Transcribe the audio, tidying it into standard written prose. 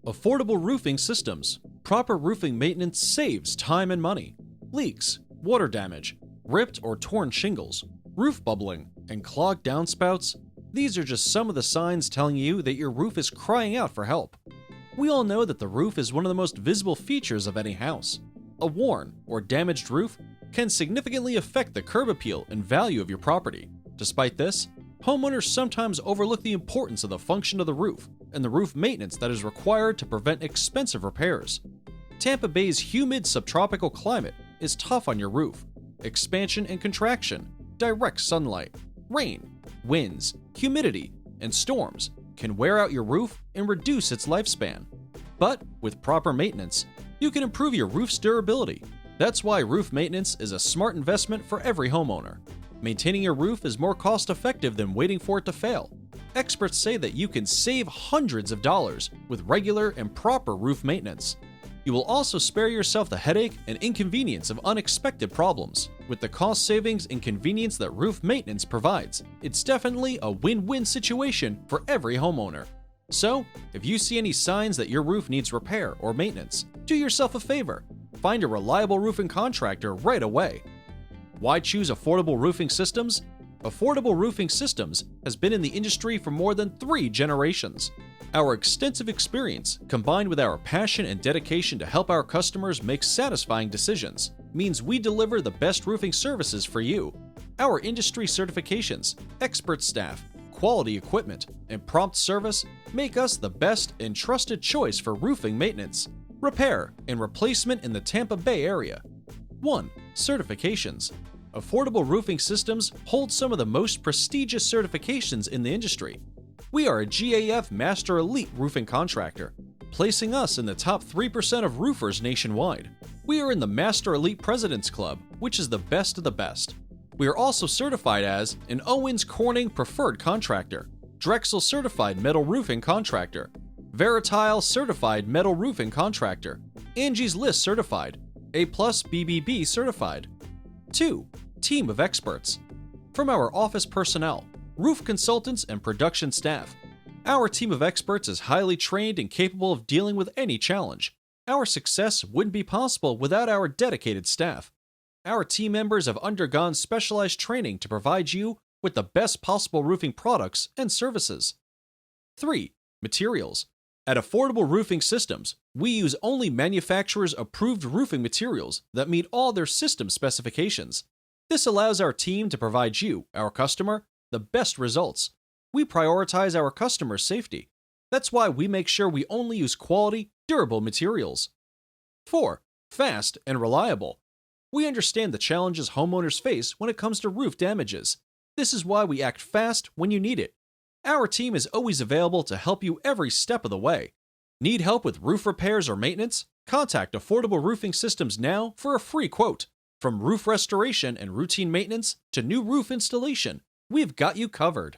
Affordable roofing systems. Proper roofing maintenance saves time and money. Leaks, water damage, ripped or torn shingles, roof bubbling, and clogged downspouts. These are just some of the signs telling you that your roof is crying out for help. We all know that the roof is one of the most visible features of any house. A worn or damaged roof can significantly affect the curb appeal and value of your property. Despite this, homeowners sometimes overlook the importance of the function of the roof and the roof maintenance that is required to prevent expensive repairs. Tampa Bay's humid subtropical climate is tough on your roof. Expansion and contraction, direct sunlight, rain, winds, humidity, and storms can wear out your roof and reduce its lifespan. But with proper maintenance, you can improve your roof's durability. That's why roof maintenance is a smart investment for every homeowner. Maintaining your roof is more cost-effective than waiting for it to fail. Experts say that you can save hundreds of dollars with regular and proper roof maintenance. You will also spare yourself the headache and inconvenience of unexpected problems. With the cost savings and convenience that roof maintenance provides, it's definitely a win-win situation for every homeowner. So, if you see any signs that your roof needs repair or maintenance, do yourself a favor. Find a reliable roofing contractor right away. Why choose Affordable Roofing Systems? Affordable Roofing Systems has been in the industry for more than 3 generations. Our extensive experience, combined with our passion and dedication to help our customers make satisfying decisions, means we deliver the best roofing services for you. Our industry certifications, expert staff, quality equipment, and prompt service make us the best and trusted choice for roofing maintenance, repair, and replacement in the Tampa Bay area. 1. Certifications. Affordable Roofing Systems hold some of the most prestigious certifications in the industry. We are a GAF Master Elite roofing contractor, placing us in the top 3% of roofers nationwide. We are in the Master Elite President's Club, which is the best of the best. We are also certified as an Owens Corning Preferred Contractor, Drexel Certified Metal Roofing Contractor, Veritile Certified Metal Roofing Contractor, Angie's List Certified, A+ BBB Certified. 2. Team of experts. From our office personnel, roof consultants, and production staff, our team of experts is highly trained and capable of dealing with any challenge. Our success wouldn't be possible without our dedicated staff. Our team members have undergone specialized training to provide you with the best possible roofing products and services. 3. Materials. At Affordable Roofing Systems, we use only manufacturers' approved roofing materials that meet all their system specifications. This allows our team to provide you, our customer, the best results. We prioritize our customers' safety. That's why we make sure we only use quality, durable materials. 4. Fast and reliable. We understand the challenges homeowners face when it comes to roof damages. This is why we act fast when you need it. Our team is always available to help you every step of the way. Need help with roof repairs or maintenance? Contact Affordable Roofing Systems now for a free quote. From roof restoration and routine maintenance to new roof installation, we've got you covered.